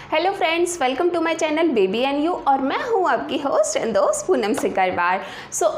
Hello friends, welcome to my channel baby and you और मैं हूं आपकी होस्ट एंड दोस्त पूनम सिकरवार।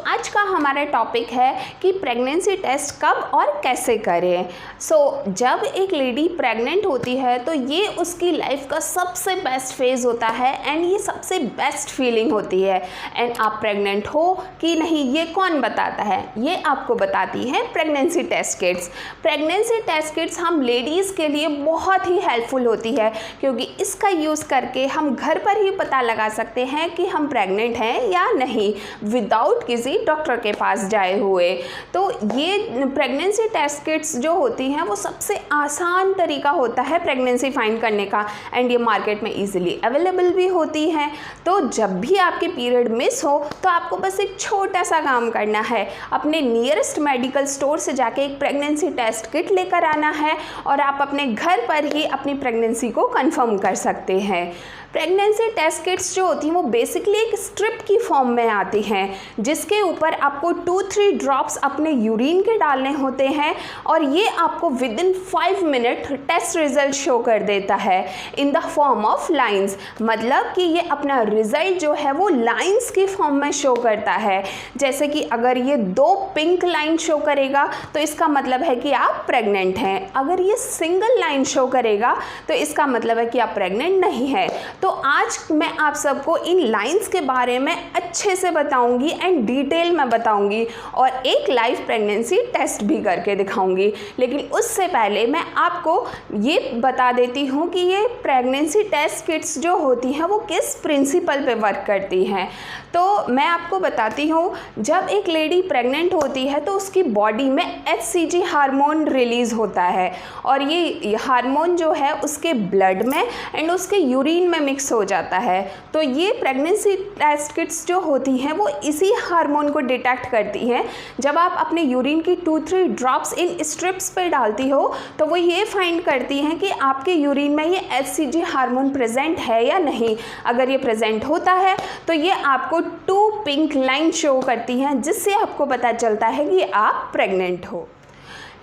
आज का हमारा टॉपिक है कि प्रेगनेंसी टेस्ट कब और कैसे करें। जब एक लेडी प्रेग्नेंट होती है तो ये उसकी लाइफ का सबसे बेस्ट फेज़ होता है एंड ये सबसे बेस्ट फीलिंग होती है। एंड आप प्रेग्नेंट हो कि नहीं ये कौन बताता है? ये आपको बताती है pregnancy test kits. Pregnancy test kits हम लेडीज़ के लिए बहुत ही हेल्पफुल होती है क्योंकि इसका यूज़ करके हम घर पर ही पता लगा सकते हैं कि हम प्रेग्नेंट हैं या नहीं विदाउट किसी डॉक्टर के पास जाए हुए। तो ये प्रेगनेंसी टेस्ट किट्स जो होती हैं वो सबसे आसान तरीका होता है प्रेगनेंसी फाइंड करने का एंड ये मार्केट में इजीली अवेलेबल भी होती हैं। तो जब भी आपके पीरियड मिस हो तो आपको बस एक छोटा सा काम करना है, अपने नियरेस्ट मेडिकल स्टोर से जाके एक प्रेगनेंसी टेस्ट किट लेकर आना है और आप अपने घर पर ही अपनी प्रेगनेंसी को कंफर्म कर सकते हैं। प्रेगनेंसी टेस्ट किट्स जो होती हैं वो बेसिकली एक स्ट्रिप की फॉर्म में आती हैं जिसके ऊपर आपको 2-3 ड्रॉप्स अपने यूरिन के डालने होते हैं और ये आपको within 5 minute test result show कर देता है in the form of lines. मतलब कि ये अपना रिजल्ट जो है वो लाइंस की फॉर्म में शो करता है। जैसे कि अगर ये 2 पिंक लाइन शो करेगा तो इसका मतलब है कि आप प्रेग्नेंट हैं। अगर ये सिंगल लाइन शो करेगा तो इसका मतलब है कि आप प्रेग्नेंट नहीं हैं। तो आज मैं आप सबको इन लाइंस के बारे में अच्छे से बताऊंगी एंड डिटेल में बताऊंगी और एक लाइव प्रेगनेंसी टेस्ट भी करके दिखाऊंगी। लेकिन उससे पहले मैं आपको ये बता देती हूँ कि ये प्रेगनेंसी टेस्ट किट्स जो होती हैं वो किस प्रिंसिपल पे वर्क करती हैं। तो मैं आपको बताती हूँ, जब एक लेडी प्रेग्नेंट होती है तो उसकी बॉडी में HCG हार्मोन रिलीज़ होता है और ये हार्मोन जो है उसके ब्लड में एंड उसके यूरिन में मिक्स हो जाता है। तो ये प्रेगनेंसी टेस्ट किट्स जो होती हैं वो इसी हार्मोन को डिटेक्ट करती हैं। जब आप अपने यूरिन की 2-3 ड्रॉप्स इन स्ट्रिप्स पे डालती हो तो वो ये फाइंड करती हैं कि आपके यूरिन में ये HCG हार्मोन प्रेजेंट है या नहीं। अगर ये प्रेजेंट होता है तो ये आपको 2 पिंक लाइन शो करती हैं जिससे आपको पता चलता है कि आप प्रेग्नेंट हो।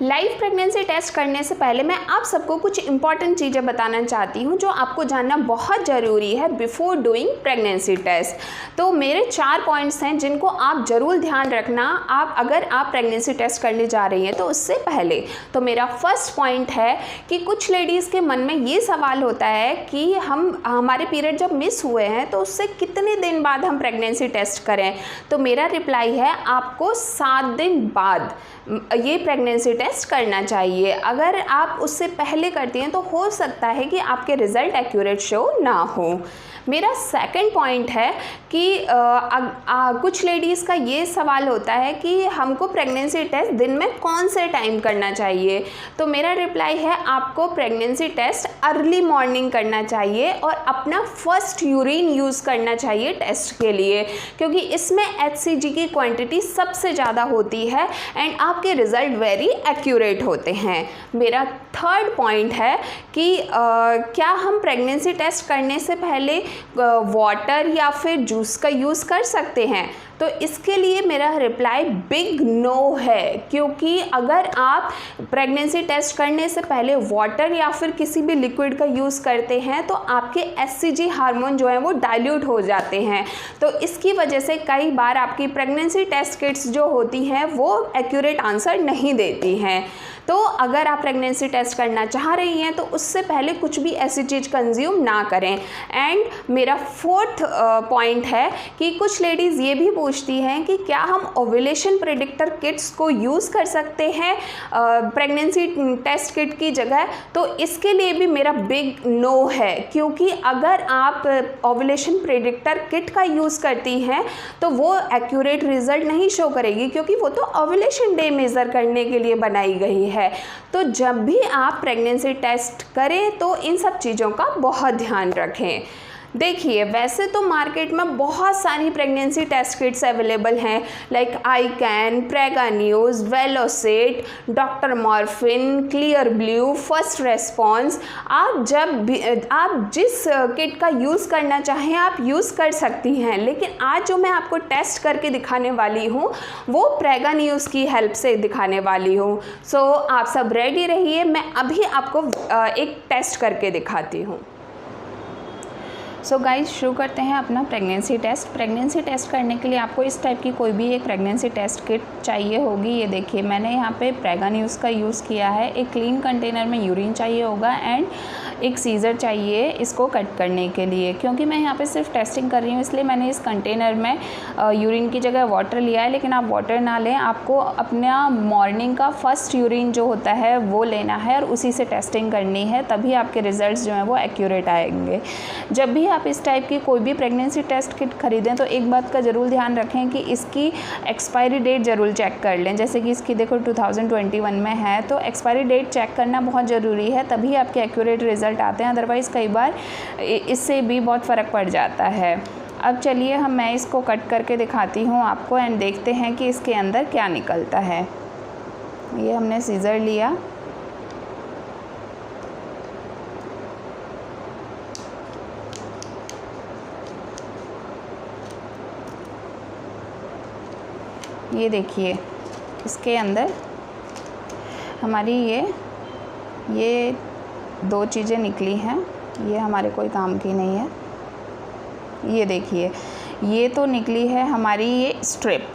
लाइव प्रेगनेंसी टेस्ट करने से पहले मैं आप सबको कुछ इंपॉर्टेंट चीज़ें बताना चाहती हूँ जो आपको जानना बहुत ज़रूरी है बिफोर डूइंग प्रेगनेंसी टेस्ट। तो मेरे 4 पॉइंट्स हैं जिनको आप ज़रूर ध्यान रखना अगर आप प्रेगनेंसी टेस्ट करने जा रही हैं तो उससे पहले। तो मेरा फर्स्ट पॉइंट है कि कुछ लेडीज़ के मन में ये सवाल होता है कि हमारे पीरियड जब मिस हुए हैं तो उससे कितने दिन बाद हम प्रेगनेंसी टेस्ट करें। तो मेरा रिप्लाई है आपको 7 दिन बाद ये प्रेगनेंसी टेस्ट करना चाहिए। अगर आप उससे पहले करती हैं तो हो सकता है कि आपके रिज़ल्ट एक्यूरेट शो ना हो। मेरा सेकंड पॉइंट है कि कुछ लेडीज़ का ये सवाल होता है कि हमको प्रेगनेंसी टेस्ट दिन में कौन से टाइम करना चाहिए। तो मेरा रिप्लाई है आपको प्रेगनेंसी टेस्ट अर्ली मॉर्निंग करना चाहिए और अपना फर्स्ट यूरिन यूज़ करना चाहिए टेस्ट के लिए क्योंकि इसमें HCG की क्वांटिटी सबसे ज़्यादा होती है एंड आपके रिज़ल्ट वेरी एक्यूरेट होते हैं। मेरा थर्ड पॉइंट है कि क्या हम प्रेगनेंसी टेस्ट करने से पहले वाटर या फिर जूस का यूज़ कर सकते हैं। तो इसके लिए मेरा रिप्लाई बिग नो है क्योंकि अगर आप प्रेगनेंसी टेस्ट करने से पहले वाटर या फिर किसी भी लिक्विड का यूज़ करते हैं तो आपके HCG हार्मोन जो है वो डाइल्यूट हो जाते हैं। तो इसकी वजह से कई बार आपकी प्रेगनेंसी टेस्ट किट्स जो होती हैं वो एक्यूरेट आंसर नहीं देती हैं। तो अगर आप प्रेगनेंसी टेस्ट करना चाह रही हैं तो उससे पहले कुछ भी ऐसी चीज़ कंज्यूम ना करें। एंड मेरा फोर्थ पॉइंट है कि कुछ लेडीज़ ये भी पूछती हैं कि क्या हम ओव्यूलेशन प्रेडिक्टर किट्स को यूज़ कर सकते हैं प्रेगनेंसी टेस्ट किट की जगह। तो इसके लिए भी मेरा बिग नो है क्योंकि अगर आप ओव्यूलेशन प्रेडिक्टर किट का यूज़ करती हैं तो वो एक्यूरेट रिजल्ट नहीं शो करेगी क्योंकि वो तो ओव्यूलेशन डे मेज़र करने के लिए बनाई गई है। तो जब भी आप प्रेगनेंसी टेस्ट करें तो इन सब चीज़ों का बहुत ध्यान रखें। देखिए, वैसे तो मार्केट में बहुत सारी प्रेगनेंसी टेस्ट किट्स अवेलेबल हैं like ican, prega news, velocit, doctor morepen, clear blue, first response. आप जिस किट का यूज़ करना चाहें आप यूज़ कर सकती हैं। लेकिन आज जो मैं आपको टेस्ट करके दिखाने वाली हूँ वो प्रेगान्यूज़ की हेल्प से दिखाने वाली हूँ। सो आप सब रेडी रहिए, मैं अभी आपको एक टेस्ट करके दिखाती हूँ। सो गाइस, शुरू करते हैं अपना प्रेगनेंसी टेस्ट। प्रेगनेंसी टेस्ट करने के लिए आपको इस टाइप की कोई भी एक प्रेगनेंसी टेस्ट किट चाहिए होगी। ये देखिए, मैंने यहाँ पे प्रेगा न्यूज़ का यूज़ किया है। एक क्लीन कंटेनर में यूरिन चाहिए होगा एंड एक सीज़र चाहिए इसको कट करने के लिए। क्योंकि मैं यहाँ पे सिर्फ टेस्टिंग कर रही हूँ, इसलिए मैंने इस कंटेनर में यूरिन की जगह वाटर लिया है। लेकिन आप वाटर ना लें, आपको अपना मॉर्निंग का फर्स्ट यूरिन जो होता है वो लेना है और उसी से टेस्टिंग करनी है, तभी आपके रिज़ल्ट्स जो हैं वो एक्यूरेट आएंगे। जब भी आप इस टाइप की कोई भी प्रेगनेंसी टेस्ट किट खरीदें तो एक बात का ज़रूर ध्यान रखें कि इसकी एक्सपायरी डेट ज़रूर चेक कर लें। जैसे कि इसकी देखो 2021 में है, तो एक्सपायरी डेट चेक करना बहुत ज़रूरी है, तभी आपके एक्यूरेट रिज़ल्ट आते हैं। अदरवाइज़ कई बार इससे भी बहुत फ़र्क पड़ जाता है। अब चलिए मैं इसको कट करके दिखाती हूँ आपको एंड देखते हैं कि इसके अंदर क्या निकलता है। ये हमने सीज़र लिया, ये देखिए इसके अंदर हमारी ये दो चीज़ें निकली हैं। ये हमारे कोई काम की नहीं है। ये देखिए, ये तो निकली है हमारी ये स्ट्रिप,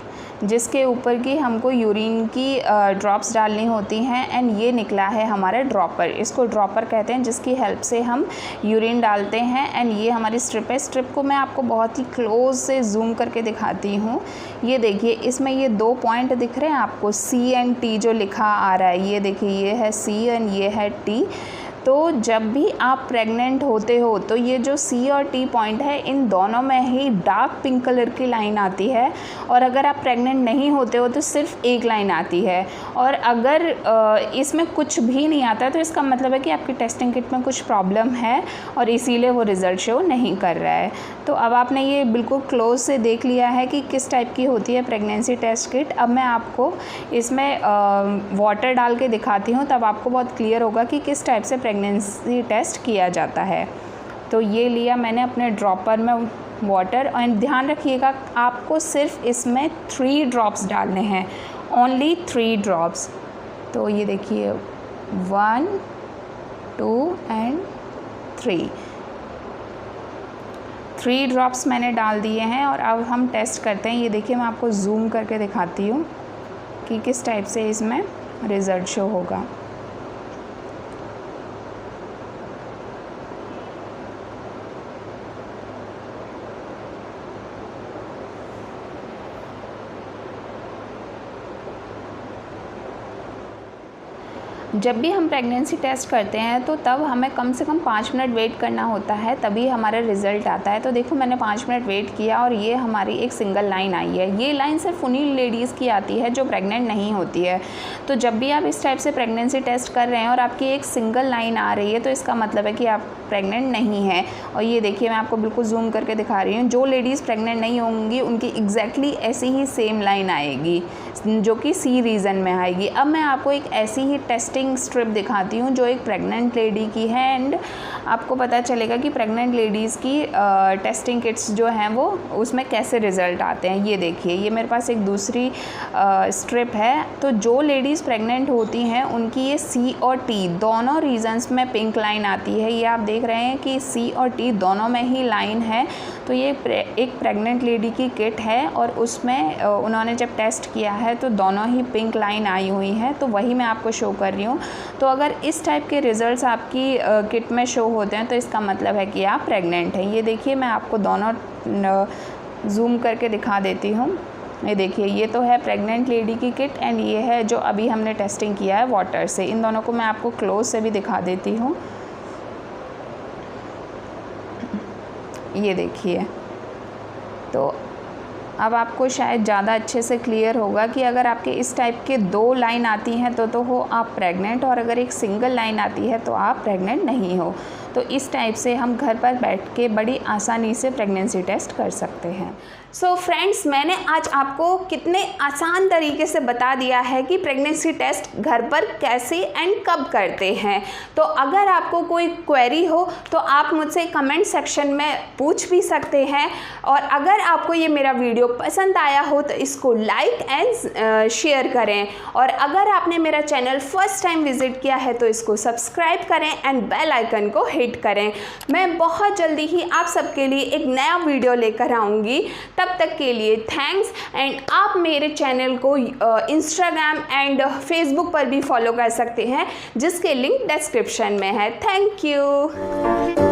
जिसके ऊपर की हमको यूरिन की ड्रॉप्स डालनी होती हैं। एंड ये निकला है हमारा ड्रॉपर, इसको ड्रॉपर कहते हैं, जिसकी हेल्प से हम यूरिन डालते हैं। एंड ये हमारी स्ट्रिप है। स्ट्रिप को मैं आपको बहुत ही क्लोज से जूम करके दिखाती हूँ। ये देखिए, इसमें ये दो पॉइंट दिख रहे हैं आपको, C एंड T जो लिखा आ रहा है। ये देखिए, ये है C एंड ये है T। तो जब भी आप प्रेग्नेंट होते हो तो ये जो C और T पॉइंट है, इन दोनों में ही डार्क पिंक कलर की लाइन आती है। और अगर आप प्रेग्नेंट नहीं होते हो तो सिर्फ एक लाइन आती है। और अगर इसमें कुछ भी नहीं आता है तो इसका मतलब है कि आपकी टेस्टिंग किट में कुछ प्रॉब्लम है और इसीलिए वो रिज़ल्ट शो नहीं कर रहा है। तो अब आपने ये बिल्कुल क्लोज से देख लिया है कि किस टाइप की होती है प्रेगनेंसी टेस्ट किट। अब मैं आपको इसमें वाटर डाल के दिखाती हूँ, तब आपको बहुत क्लियर होगा कि किस टाइप से प्रेगनेंसी टेस्ट किया जाता है। तो ये लिया मैंने अपने ड्रॉपर में वाटर, और ध्यान रखिएगा आपको सिर्फ इसमें 3 ड्रॉप्स डालने हैं, ओनली 3 ड्रॉप्स। तो ये देखिए 1 2 एंड 3 ड्रॉप्स मैंने डाल दिए हैं। और अब हम टेस्ट करते हैं। ये देखिए, मैं आपको जूम करके दिखाती हूँ कि किस टाइप से इसमें रिज़ल्ट शो होगा। जब भी हम प्रेगनेंसी टेस्ट करते हैं तो तब हमें कम से कम 5 मिनट वेट करना होता है, तभी हमारा रिज़ल्ट आता है। तो देखो, मैंने 5 मिनट वेट किया और ये हमारी एक सिंगल लाइन आई है। ये लाइन सिर्फ उन्हीं लेडीज़ की आती है जो प्रेग्नेंट नहीं होती है। तो जब भी आप इस टाइप से प्रेगनेंसी टेस्ट कर रहे हैं और आपकी एक सिंगल लाइन आ रही है तो इसका मतलब है कि आप प्रेग्नेंट नहीं है। और ये देखिए, मैं आपको बिल्कुल जूम करके दिखा रही हूँ। जो लेडीज़ प्रेग्नेंट नहीं होंगी उनकी एग्जैक्टली ऐसी ही सेम लाइन आएगी, जो कि C रीज़न में आएगी। अब मैं आपको एक ऐसी ही टेस्टिंग स्ट्रिप दिखाती हूँ जो एक प्रेग्नेंट लेडी की है। एंड आपको पता चलेगा कि प्रेग्नेंट लेडीज़ की टेस्टिंग किट्स जो हैं वो उसमें कैसे रिज़ल्ट आते हैं। ये देखिए, ये मेरे पास एक दूसरी स्ट्रिप है। तो जो लेडीज़ प्रेग्नेंट होती हैं उनकी ये C और T दोनों रीजन्स में पिंक लाइन आती है। ये आप देख रहे हैं कि C और T दोनों में ही लाइन है। तो ये एक प्रेग्नेंट लेडी की किट है और उसमें उन्होंने जब टेस्ट किया है तो दोनों ही पिंक लाइन आई हुई हैं। तो वही मैं आपको शो कर रही हूँ। तो अगर इस टाइप के रिज़ल्ट्स आपकी किट में शो होते हैं तो इसका मतलब है कि आप प्रेग्नेंट हैं। ये देखिए, मैं आपको दोनों जूम करके दिखा देती हूँ। ये देखिए, ये तो है प्रेग्नेंट लेडी की किट एंड ये है जो अभी हमने टेस्टिंग किया है वाटर से। इन दोनों को मैं आपको क्लोज से भी दिखा देती हूँ। ये देखिए, तो अब आपको शायद ज़्यादा अच्छे से क्लियर होगा कि अगर आपके इस टाइप के 2 लाइन आती हैं तो हो आप प्रेग्नेंट, और अगर एक सिंगल लाइन आती है तो आप प्रेग्नेंट नहीं हो। तो इस टाइप से हम घर पर बैठ के बड़ी आसानी से प्रेगनेंसी टेस्ट कर सकते हैं। सो फ्रेंड्स, मैंने आज आपको कितने आसान तरीके से बता दिया है कि प्रेगनेंसी टेस्ट घर पर कैसे एंड कब करते हैं। तो अगर आपको कोई क्वेरी हो तो आप मुझसे कमेंट सेक्शन में पूछ भी सकते हैं, और अगर आपको ये मेरा वीडियो पसंद आया हो तो इसको लाइक एंड शेयर करें, और अगर आपने मेरा चैनल फर्स्ट टाइम विजिट किया है तो इसको सब्सक्राइब करें एंड बेल आइकन को हिट करें। मैं बहुत जल्दी ही आप सबके लिए एक नया वीडियो लेकर आऊँगी। तब तक के लिए थैंक्स, एंड आप मेरे चैनल को इंस्टाग्राम एंड फेसबुक पर भी फॉलो कर सकते हैं, जिसके लिंक डिस्क्रिप्शन में है। Thank you.